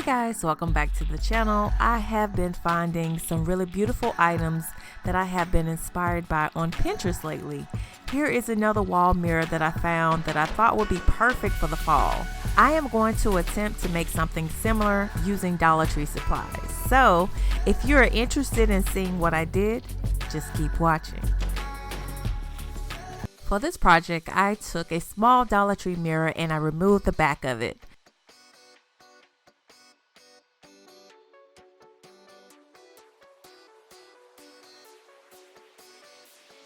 Guys, welcome back to the channel. I have been finding some really beautiful items that I have been inspired by on Pinterest lately. Here is another wall mirror that I found that I thought would be perfect for the fall. I am going to attempt to make something similar using Dollar Tree supplies. So if you're interested in seeing what I did, just keep watching. For this project, I took a small Dollar Tree mirror and I removed the back of it.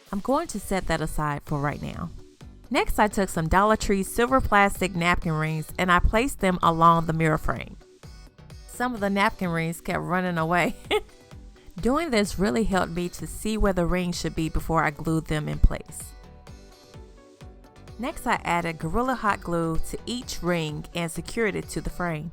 I'm going to set that aside for right now. Next, I took some Dollar Tree silver plastic napkin rings and I placed them along the mirror frame. Some of the napkin rings kept running away. Doing this really helped me to see where the rings should be before I glued them in place. Next, I added Gorilla Hot Glue to each ring and secured it to the frame.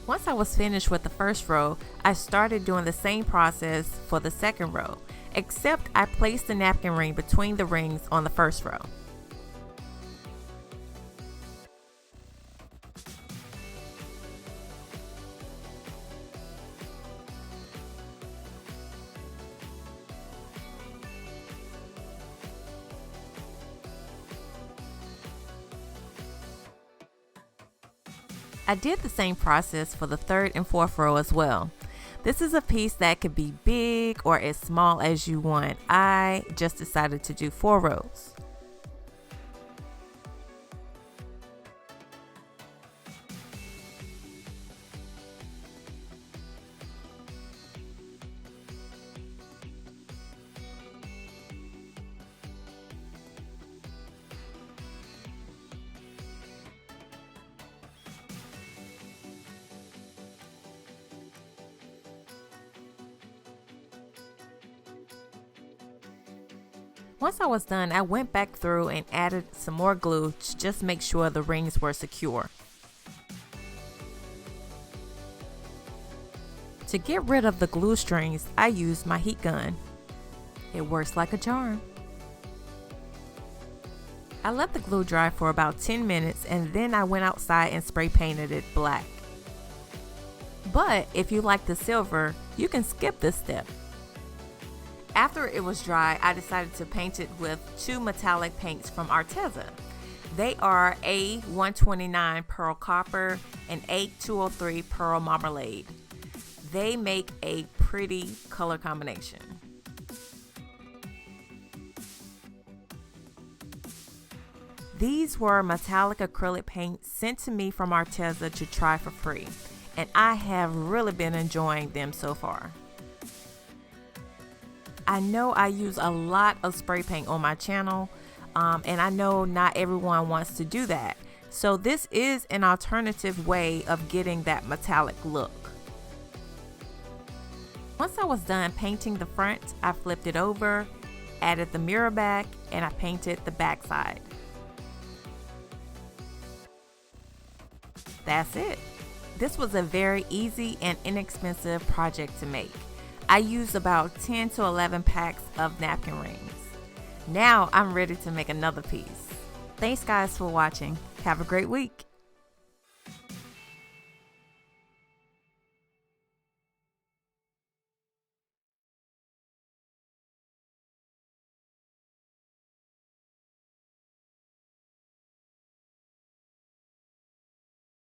Once I was finished with the first row, I started doing the same process for the second row, except I placed the napkin ring between the rings on the first row. I did the same process for the third and fourth row as well. This is a piece that could be big or as small as you want. I just decided to do 4 rows. Once I was done, I went back through and added some more glue to just make sure the rings were secure. To get rid of the glue strings, I used my heat gun. It works like a charm. I let the glue dry for about 10 minutes and then I went outside and spray painted it black. But if you like the silver, you can skip this step. After it was dry, I decided to paint it with 2 metallic paints from Arteza. They are A129 Pearl Copper and A203 Pearl Marmalade. They make a pretty color combination. These were metallic acrylic paints sent to me from Arteza to try for free, and I have really been enjoying them so far. I know I use a lot of spray paint on my channel, and I know not everyone wants to do that. So this is an alternative way of getting that metallic look. Once I was done painting the front, I flipped it over, added the mirror back, and I painted the back side. That's it. This was a very easy and inexpensive project to make. I used about 10 to 11 packs of napkin rings. Now I'm ready to make another piece. Thanks guys for watching. Have a great week.